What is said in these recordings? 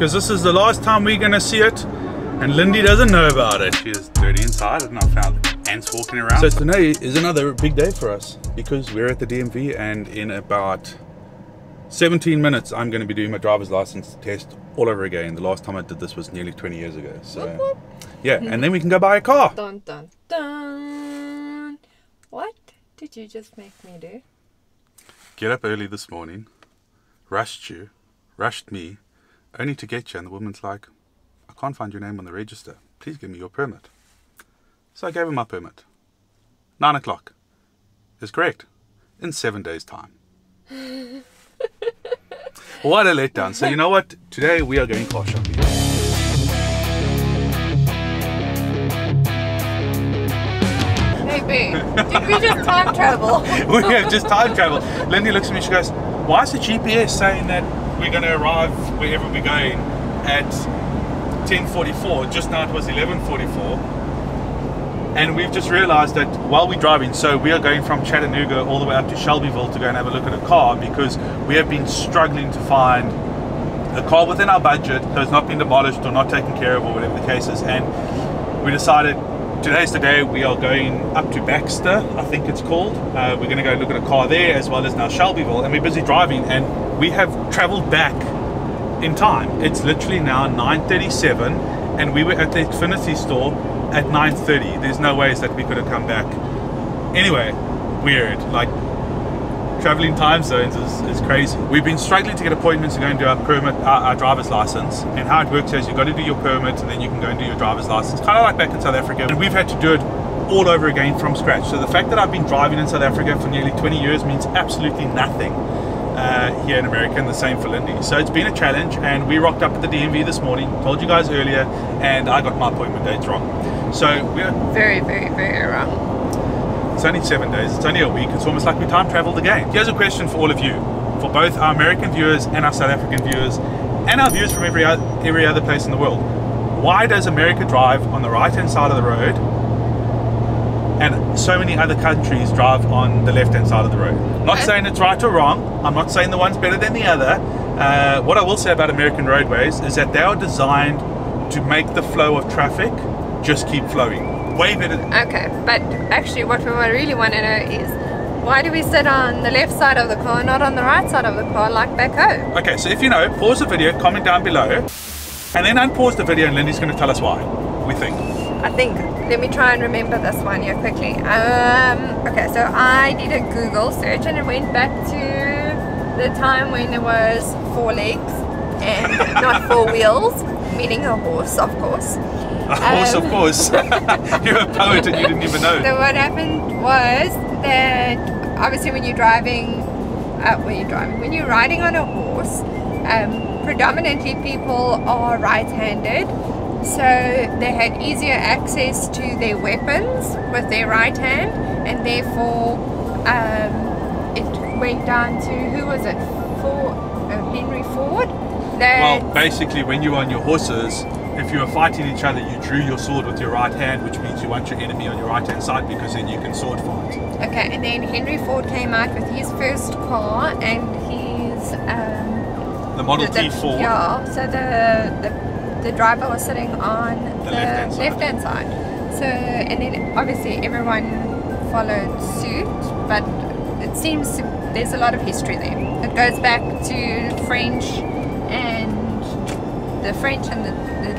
because this is the last time we're gonna see it, and Lindy doesn't know about it. She is dirty inside, and I found ants walking around. So today is another big day for us because we're at the DMV, and in about 17 minutes I'm going to be doing my driver's license test all over again. The last time I did this was nearly 20 years ago. So yeah, and then we can go buy a car. Dun, dun, dun. What did you just make me do? Get up early this morning, rushed me, only to get you, and the woman's like, I can't find your name on the register. Please give me your permit. So I gave her my permit. 9 o'clock. Is correct. In 7 days' time. What a letdown. So you know what? Today we are going car shopping. Hey babe, did we just time travel? We have just time traveled. Lindy looks at me, she goes, why is the GPS saying that we're going to arrive wherever we're going at 10:44? Just now it was 11:44. And we've just realized that while we're driving, so we are going from Chattanooga all the way up to Shelbyville to go and have a look at a car, because we have been struggling to find a car within our budget that has not been demolished or not taken care of or whatever the case is. And we decided today's the day. We are going up to Baxter, I think it's called. We're going to go look at a car there, as well as now Shelbyville, and we're busy driving, and we have traveled back in time. It's literally now 9:37, and we were at the Xfinity store at 9:30. There's no ways that we could have come back. Anyway, weird. Like, traveling time zones is crazy. We've been struggling to get appointments to go and do our permit, our driver's license. And how it works is you've got to do your permit, and then you can go and do your driver's license, kind of like back in South Africa. And we've had to do it all over again from scratch. So the fact that I've been driving in South Africa for nearly 20 years means absolutely nothing here in America, and the same for Lindy. So it's been a challenge, and we rocked up at the DMV this morning, told you guys earlier, and I got my appointment dates wrong. So we're very, very, very wrong. It's only 7 days, it's only a week. It's almost like we time traveled again. Here's a question for all of you, for both our American viewers and our South African viewers, and our viewers from every other place in the world. Why does America drive on the right hand side of the road, and so many other countries drive on the left hand side of the road? Not saying it's right or wrong. I'm not saying the one's better than the other. What I will say about American roadways is that they are designed to make the flow of traffic just keep flowing. Way better. Okay, but actually what we really want to know is, why do we sit on the left side of the car, not on the right side of the car like back home? Okay, so if you know, pause the video, comment down below, and then unpause the video, and Lindy's going to tell us why, we think. I think, let me try and remember this one here quickly. Okay, so I did a Google search, and it went back to the time when there was 4 legs and not 4 wheels, meaning a horse, of course. A horse, of course. You're a poet and you didn't even know. So what happened was that obviously when you're driving, when you're riding on a horse, predominantly people are right-handed. So they had easier access to their weapons with their right hand, and therefore it went down to, who was it? Henry Ford. Well, basically when you're on your horses, if you were fighting each other, you drew your sword with your right hand, which means you want your enemy on your right hand side, because then you can sword fight. Okay, and then Henry Ford came out with his first car, and his the Model T Ford. Yeah, so the driver was sitting on the left hand side. So, and then obviously everyone followed suit, but it seems there's a lot of history there. It goes back to French and the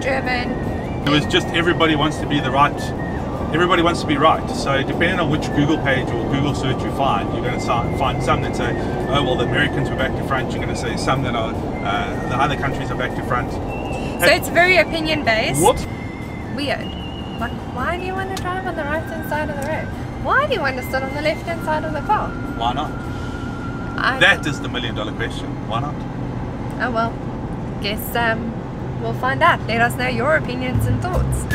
German. It was just everybody wants to be right. So depending on which Google page or Google search you find, you're going to find some that say, oh well, the Americans were back to front. You're going to say some that are the other countries are back to front. So it's very opinion based. What? Weird. Like, why do you want to drive on the right hand side of the road? Why do you want to sit on the left hand side of the car? Why not? That is the $1 million question. Why not? Oh well, guess we'll find out. Let us know your opinions and thoughts.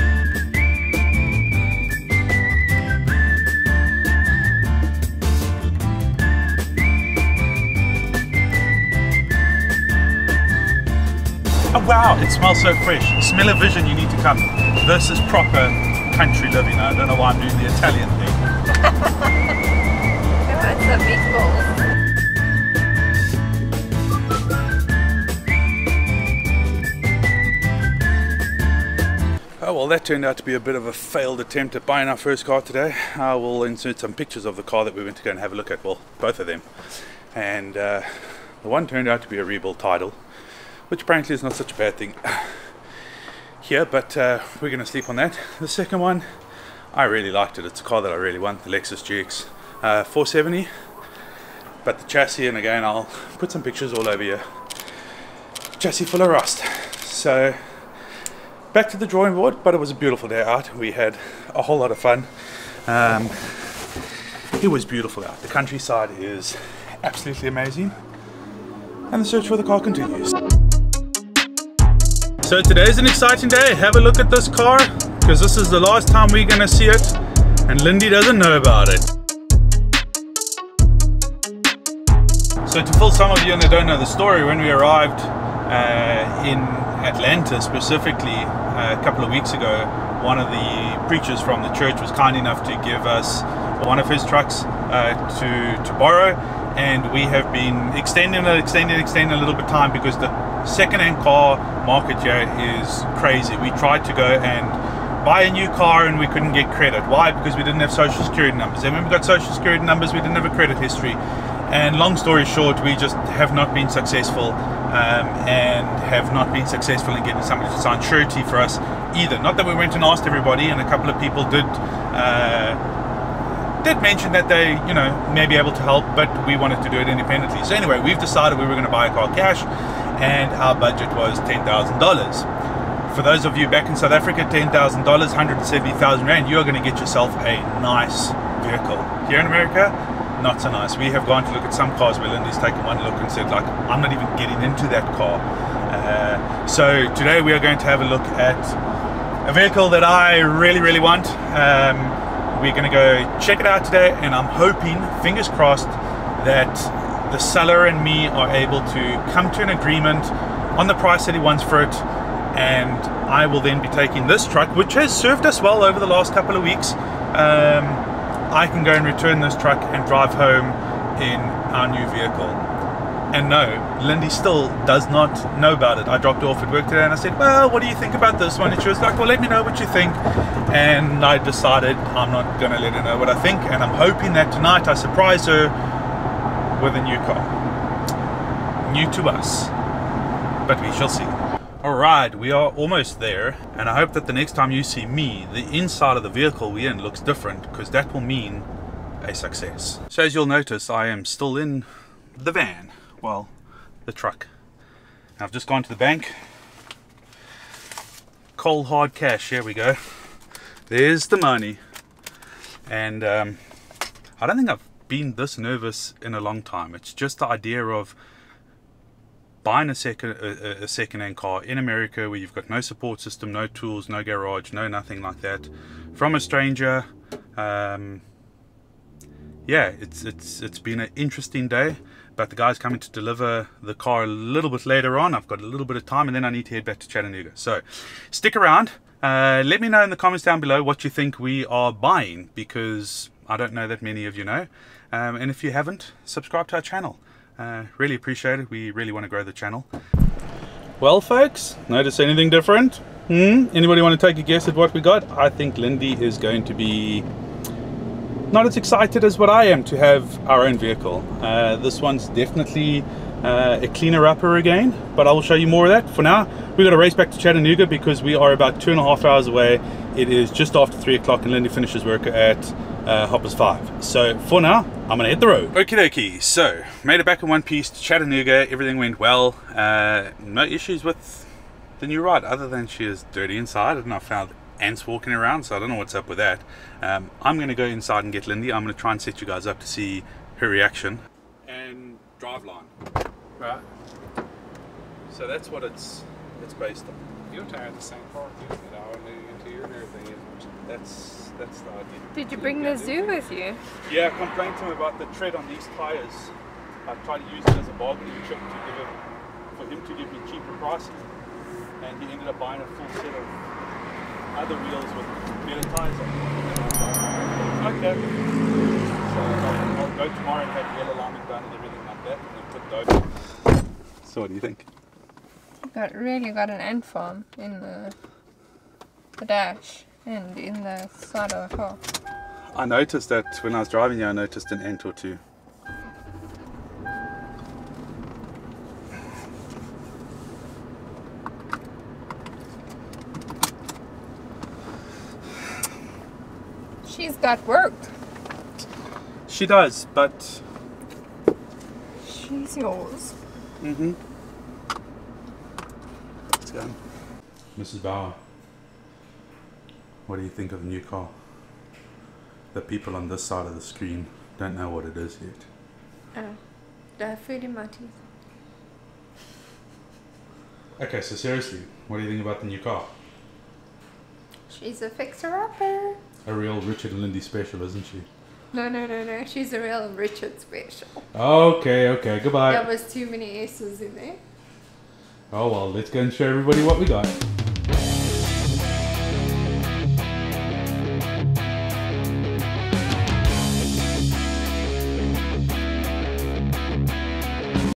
Oh wow, it smells so fresh. Smell-o-vision, you need to come. This is proper country living. I don't know why I'm doing the Italian thing. It's the meatballs. Oh well, that turned out to be a bit of a failed attempt at buying our first car today. I will insert some pictures of the car that we went to go and have a look at, well, both of them. And the one turned out to be a rebuilt Tidal, which apparently is not such a bad thing here, but we're going to sleep on that. The second one, I really liked it. It's a car that I really want, the Lexus GX 470. But the chassis, and again I'll put some pictures all over here, chassis full of rust. So back to the drawing board, but it was a beautiful day out. We had a whole lot of fun. It was beautiful out. The countryside is absolutely amazing, and the search for the car continues. So today's an exciting day. Have a look at this car, because this is the last time we're going to see it, and Lindy doesn't know about it. So to fill some of you in that don't know the story, when we arrived in Atlanta specifically a couple of weeks ago, one of the preachers from the church was kind enough to give us one of his trucks to borrow, and we have been extending a little bit of time because the second-hand car market here is crazy. We tried to go and buy a new car and we couldn't get credit. Why? Because we didn't have social security numbers, and when we got social security numbers we didn't have a credit history. And long story short, we just have not been successful and have not been successful in getting somebody to sign surety for us either. Not that we went and asked everybody, and a couple of people did mention that they, you know, may be able to help, but we wanted to do it independently. So anyway, we've decided we were going to buy a car cash, and our budget was $10,000. For those of you back in South Africa, $10,000, 170,000 Rand, you're going to get yourself a nice vehicle. Here in America, not so nice. We have gone to look at some cars where Lindy's taken one look and said, like, I'm not even getting into that car. So today we are going to have a look at a vehicle that I really want. We're going to go check it out today, and I'm hoping, fingers crossed, that the seller and me are able to come to an agreement on the price that he wants for it, and I will then be taking this truck, which has served us well over the last couple of weeks. I can go and return this truck and drive home in our new vehicle. And no, Lindy still does not know about it. I dropped her off at work today and I said, well, what do you think about this one? And she was like, well, let me know what you think. And I decided I'm not going to let her know what I think, and I'm hoping that tonight I surprise her with a new car. New to us, but we shall see. Alright, we are almost there, and I hope that the next time you see me, the inside of the vehicle we're in looks different, because that will mean a success. So as you'll notice, I am still in the van, well, the truck. I've just gone to the bank. Cold hard cash, here we go. There's the money. And I don't think I've been this nervous in a long time. It's just the idea of buying a second-hand car in America, where you've got no support system, no tools, no garage, no nothing like that, from a stranger. Yeah, it's been an interesting day, but the guy's coming to deliver the car a little bit later on. I've got a little bit of time, and then I need to head back to Chattanooga. So stick around. Let me know in the comments down below what you think we are buying, because I don't know that many of you know. And if you haven't, subscribe to our channel. Really appreciate it. We really want to grow the channel. Well, folks, notice anything different? Anybody want to take a guess at what we got? I think Lindy is going to be not as excited as what I am to have our own vehicle. This one's definitely a cleaner upper again, but I will show you more of that. For now, we've got to race back to Chattanooga because we are about 2.5 hours away. It is just after 3 o'clock, and Lindy finishes work at Hoppers 5. So for now, I'm gonna hit the road. Okie dokie, so made it back in one piece to Chattanooga. Everything went well. No issues with the new ride, other than she is dirty inside, and I found ants walking around, so I don't know what's up with that. I'm gonna go inside and get Lindy. I'm gonna try and set you guys up to see her reaction. And drive line. Right. So that's what it's based on. You'll tire the same part, isn't it? All new interior and everything. That's the idea. Did you bring the zoo with you? Yeah, I complained to him about the tread on these tires. I tried to use it as a bargaining chip to for him to give me cheaper pricing, and he ended up buying a full set of other wheels with better tires on them. Okay. So I'll go tomorrow and have wheel alignment done and everything like that, and then put those. So what do you think? Really got an ant farm in the the dash and in the side of the car. I noticed that when I was driving here, I noticed an ant or two. She's got work. She does, but... She's yours. Mm-hmm. Let's go. Mrs. Bauer, what do you think of the new car? The people on this side of the screen don't know what it is yet. Oh, do I have food in my teeth? Okay, so seriously, what do you think about the new car? She's a fixer-upper. A real Richard and Lindy special, isn't she? No. She's a real Richard special. Okay, goodbye. There was too many S's in there. Oh well, let's go and show everybody what we got.